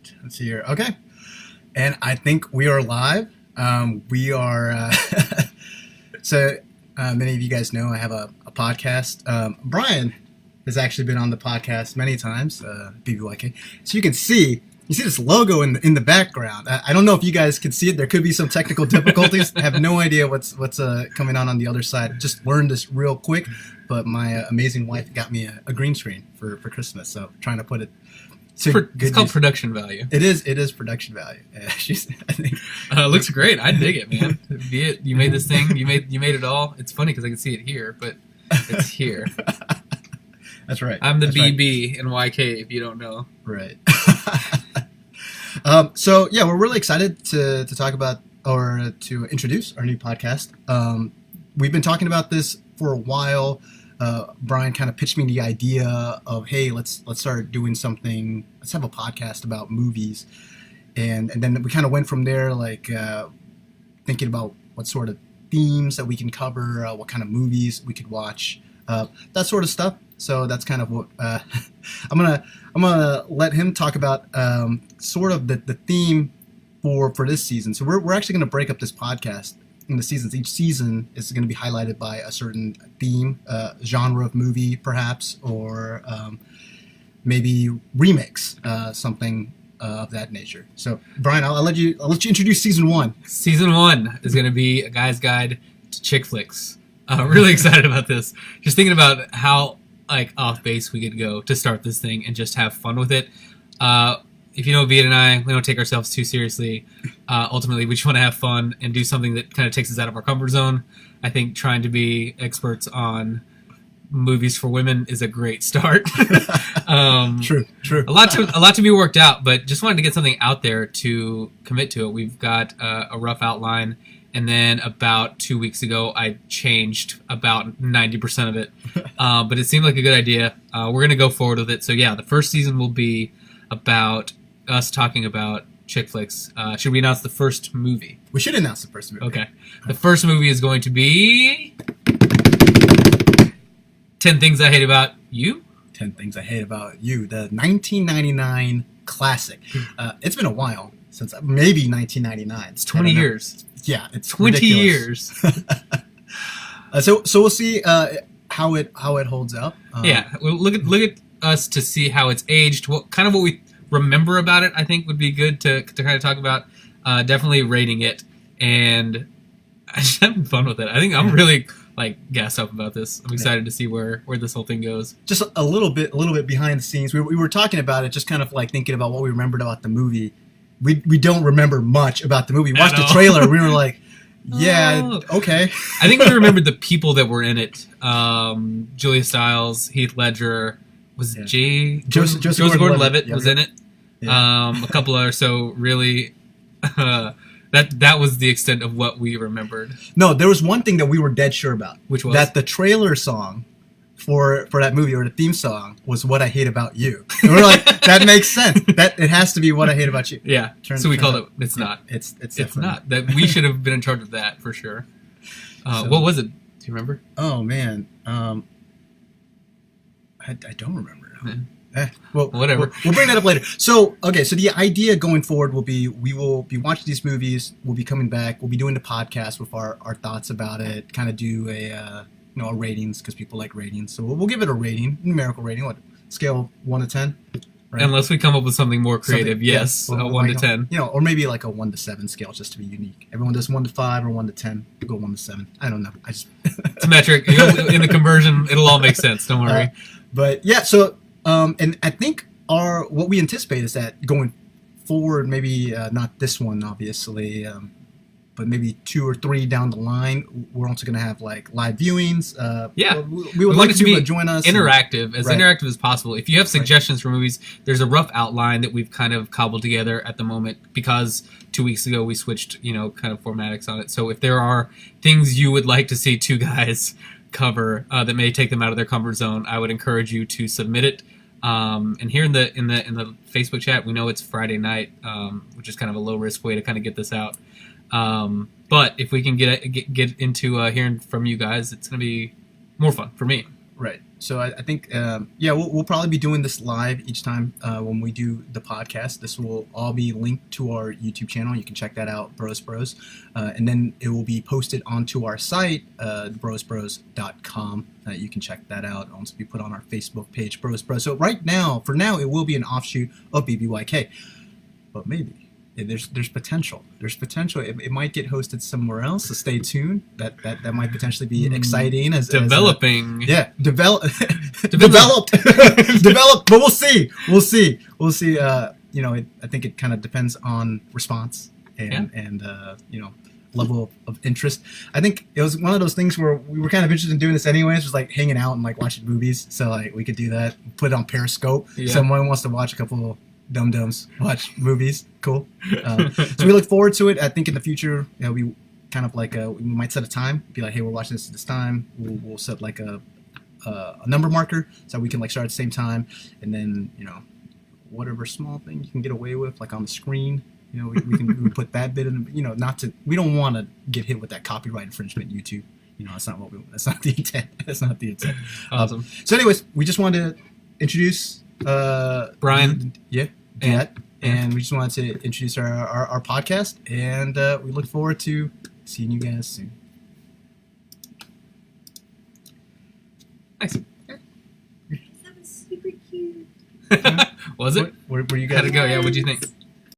right. Let's see here. Okay. And I think we are live. We are, so many of you guys know I have a podcast. Bryan has actually been on the podcast many times, BBYK. So you can see this logo in the background. I don't know if you guys can see it. There could be some technical difficulties. I have no idea what's coming on the other side. Just learned this real quick, but my amazing wife got me a green screen for Christmas. So trying to put it. It's called production value. It is production value. Yeah, I think. Looks great. I dig it, man. Viet, you made this thing. You made it all. It's funny because I can see it here, but it's here. That's right. I'm the BB in YK. If you don't know, right. So yeah, we're really excited to talk about or to introduce our new podcast. We've been talking about this for a while. Bryan kind of pitched me the idea of, hey, let's start doing something. Let's have a podcast about movies, and then we kind of went from there, like thinking about what sort of themes that we can cover, what kind of movies we could watch, that sort of stuff. So that's kind of what I'm gonna let him talk about, sort of the theme for this season. So we're actually gonna break up this podcast in the seasons. Each season is going to be highlighted by a certain theme, genre of movie, perhaps, or maybe remix, something of that nature. So, Bryan, I'll let you introduce season 1. Season 1 is going to be a guy's guide to chick flicks. Really excited about this. Just thinking about how off base we could go to start this thing and just have fun with it. If you know Viet and I, we don't take ourselves too seriously. Ultimately, we just want to have fun and do something that kind of takes us out of our comfort zone. I think trying to be experts on movies for women is a great start. True. A lot to be worked out, but just wanted to get something out there to commit to it. We've got a rough outline, and then about 2 weeks ago, I changed about 90% of it. But it seemed like a good idea. We're going to go forward with it. So yeah, the first season will be about us talking about chick flicks. Should we announce the first movie? We should announce the first movie. Okay. The first movie is going to be 10 Things I Hate About You. 10 Things I Hate About You, the 1999 classic. It's been a while since, maybe 1999. It's 20 years. Yeah, it's 20 ridiculous. Years. So we'll see how it holds up. Yeah, we'll look at us to see how it's aged. What we remember about it, I think, would be good to kind of talk about. Definitely rating it, and I just having fun with it. I think I'm really gassed up about this. I'm excited to see where this whole thing goes. Just a little bit behind the scenes. We were talking about it, just kind of thinking about what we remembered about the movie. We don't remember much about the movie. We watched the trailer. We were like, yeah, okay. I think we remembered the people that were in it. Julia Stiles, Heath Ledger. Was Joseph Gordon-Levitt was in it. Yeah. A couple others. So really, that was the extent of what we remembered. No, there was one thing that we were dead sure about, which was that the trailer song for that movie, or the theme song, was "What I Hate About You." And we're like, that makes sense. That it has to be "What I Hate About You." Yeah. So we called it. It's not. It's not. That we should have been in charge of that for sure. What was it? Do you remember? Oh man. I don't remember now. Well, whatever. We'll bring that up later. So, okay. So the idea going forward will be, we will be watching these movies. We'll be coming back. We'll be doing the podcast with our thoughts about it. Kind of do a ratings, because people like ratings. So we'll give it a rating, numerical rating. What scale? 1 to 10? Right? Unless we come up with something more creative, yes, well, 1 to 10. Or maybe a 1 to 7 scale, just to be unique. Everyone does 1 to 5 or 1 to 10. We'll go 1 to 7. I don't know. It's a metric. In the conversion, it'll all make sense. Don't worry. But yeah, so and I think what we anticipate is that going forward, maybe not this one, obviously, but maybe 2 or 3 down the line, we're also going to have live viewings. Yeah, we would like people to join us. Interactive, interactive as possible. If you have suggestions for movies, there's a rough outline that we've kind of cobbled together at the moment, because 2 weeks ago we switched, kind of formatics on it. So if there are things you would like to see two guys cover that may take them out of their comfort zone, I would encourage you to submit it. And here in the Facebook chat, we know it's Friday night, which is kind of a low risk way to kind of get this out. But if we can get into hearing from you guys, it's going to be more fun for me. Right. So I think, we'll probably be doing this live each time when we do the podcast. This will all be linked to our YouTube channel. You can check that out, Bros Bros. And then it will be posted onto our site, brosbros.com. You can check that out. It'll also be put on our Facebook page, Bros Bros. So for now, it will be an offshoot of BBYK. But maybe. There's potential. There's potential. It might get hosted somewhere else. So stay tuned. That might potentially be exciting. As developing. Developed. Developed. Developed. But we'll see. I think it kind of depends on response and level of interest. I think it was one of those things where we were kind of interested in doing this anyways, just like hanging out and like watching movies. So like we could do that. Put it on Periscope. Yeah. Someone wants to watch a couple of dum-dums watch movies. Cool. So we look forward to it. I think in the future, we kind of like we might set a time. Be like, hey, we're watching this at this time. We'll set like a number marker so we can like start at the same time, and then whatever small thing you can get away with, like on the screen. We can put that bit in. We don't want to get hit with that copyright infringement. YouTube. That's not the intent. That's not the intent. Awesome. So, anyways, we just wanted to introduce Bryan. Viet, and we just wanted to introduce our podcast, and we look forward to seeing you guys soon. Nice. That was super cute. Was it? Where you guys? How'd it go? Yeah, what'd you think?